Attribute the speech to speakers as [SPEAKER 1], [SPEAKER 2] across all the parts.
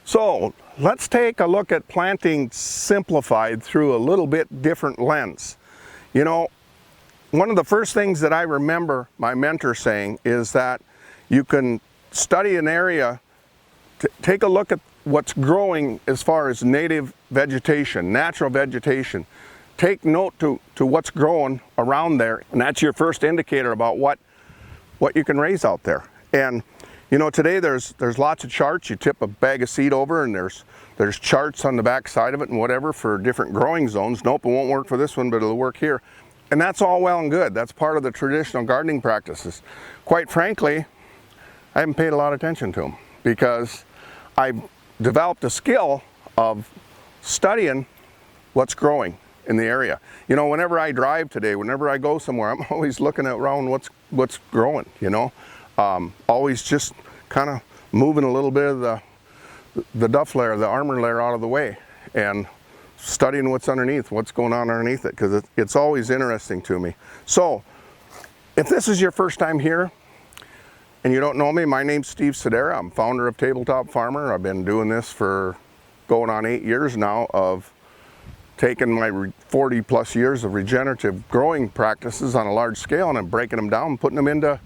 [SPEAKER 1] So let's take a look at planting simplified through a little bit different lens. You know, one of the first things that I remember my mentor saying is that you can study an area, take a look at what's growing as far as native vegetation, natural vegetation. Take note to what's growing around there, and that's your first indicator about what you can raise out there. And you know, today there's lots of charts. You tip a bag of seed over and there's charts on the back side of it and whatever for different growing zones. Nope, it won't work for this one, but it'll work here. And that's all well and good. That's part of the traditional gardening practices. Quite frankly, I haven't paid a lot of attention to them because I've developed a skill of studying what's growing in the area. You know, whenever I drive today, whenever I go somewhere, I'm always looking around what's growing, you know. Always just kind of moving a little bit of the duff layer, the armor layer out of the way, and studying what's underneath, what's going on underneath it, because it's always interesting to me. So, if this is your first time here, and you don't know me, my name's Steve Sedera. I'm founder of Tabletop Farmer. I've been doing this for going on 8 years now of taking my 40 plus years of regenerative growing practices on a large scale and I'm breaking them down and putting them into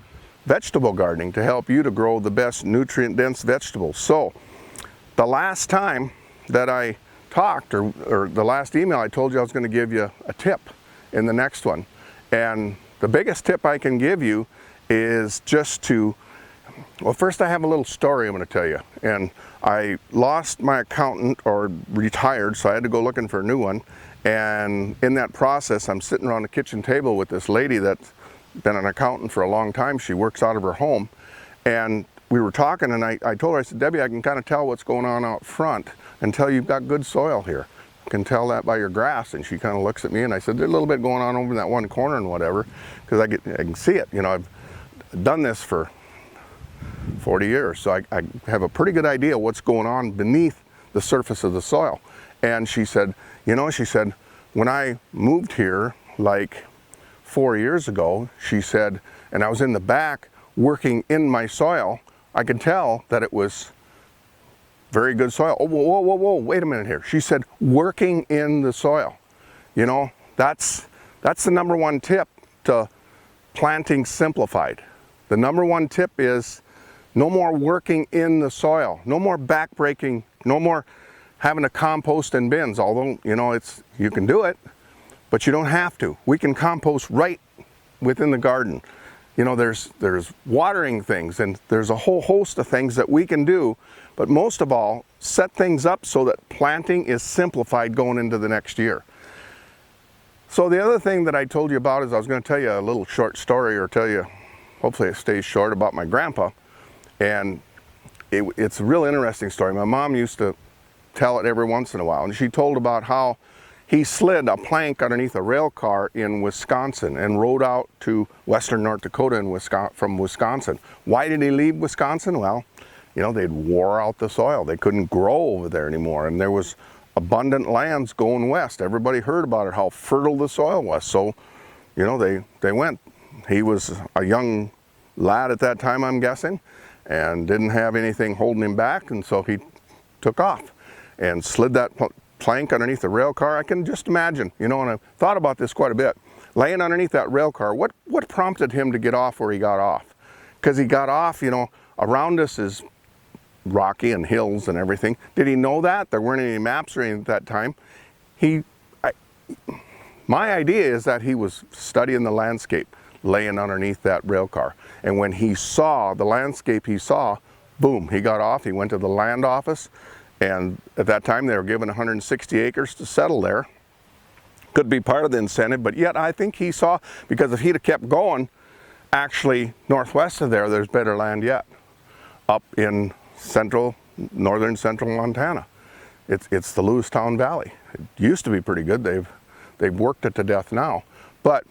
[SPEAKER 1] vegetable gardening to help you to grow the best nutrient dense vegetables. So the last time that I talked, or the last email, I told you I was going to give you a tip in the next one. And the biggest tip I can give you is just to, well, first I have a little story I'm going to tell you. And I lost my accountant, or retired, so I had to go looking for a new one. And in that process, I'm sitting around the kitchen table with this lady that's been an accountant for a long time. She works out of her home. And we were talking, and I told her, I said, Debbie, I can kind of tell what's going on out front and tell you've got good soil here. I can tell that by your grass. And she kind of looks at me, and I said, there's a little bit going on over in that one corner and whatever, because I can see it. You know, I've done this for 40 years, so I have a pretty good idea what's going on beneath the surface of the soil. And she said, you know, she said, when I moved here, like 4 years ago, she said, and I was in the back working in my soil, I could tell that it was very good soil. Oh, whoa, wait a minute here. She said, working in the soil. You know, that's the number one tip to planting simplified. The number one tip is no more working in the soil, no more backbreaking, no more having to compost in bins, although, you know, you can do it, but you don't have to. We can compost right within the garden. You know, there's watering things, and there's a whole host of things that we can do, but most of all, set things up so that planting is simplified going into the next year. So the other thing that I told you about is I was going to tell you a little short story, or tell you, hopefully it stays short, about my grandpa. And it's a real interesting story. My mom used to tell it every once in a while, and she told about how he slid a plank underneath a rail car in Wisconsin and rode out to western North Dakota from Wisconsin. Why did he leave Wisconsin? Well, you know, they'd wore out the soil. They couldn't grow over there anymore, and there was abundant lands going west. Everybody heard about it, how fertile the soil was. So, you know, they went. He was a young lad at that time, I'm guessing, and didn't have anything holding him back, and so he took off and slid that plank underneath the rail car. I can just imagine, you know, and I've thought about this quite a bit. Laying underneath that rail car, what prompted him to get off where he got off? Because he got off, you know, around us is rocky and hills and everything. Did he know that? There weren't any maps or anything at that time. My idea is that he was studying the landscape, laying underneath that rail car. And when he saw the landscape he saw, boom, he got off. He went to the land office, and at that time they were given 160 acres to settle there. Could be part of the incentive, but yet I think he saw, because if he'd have kept going, northwest of there, there's better land yet, up in northern central Montana. It's the Lewistown Valley. It used to be pretty good. They've worked it to death now. But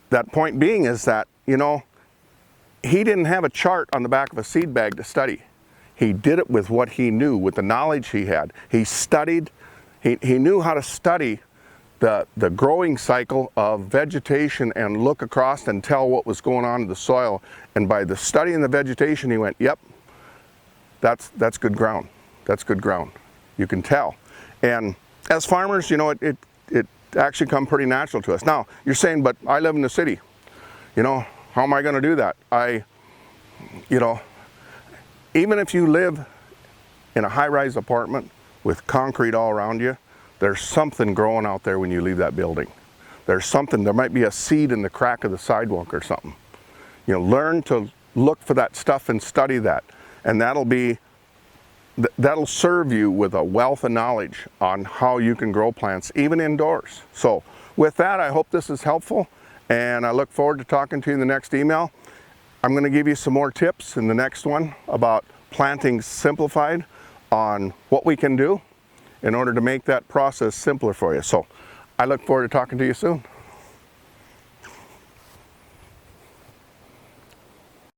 [SPEAKER 1] that point being is that, you know, he didn't have a chart on the back of a seed bag to study. He did it with what he knew, with the knowledge he had. He studied, he knew how to study the growing cycle of vegetation and look across and tell what was going on in the soil. And by the studying the vegetation, he went, yep, that's good ground. That's good ground. You can tell. And as farmers, you know, it actually come pretty natural to us. Now, you're saying, but I live in the city. You know, how am I going to do that? You know, even if you live in a high-rise apartment with concrete all around you, there's something growing out there when you leave that building. There's something, there might be a seed in the crack of the sidewalk or something. You know, learn to look for that stuff and study that. And that'll serve you with a wealth of knowledge on how you can grow plants, even indoors. So with that, I hope this is helpful, and I look forward to talking to you in the next email. I'm going to give you some more tips in the next one about planting simplified, on what we can do in order to make that process simpler for you. So I look forward to talking to you soon.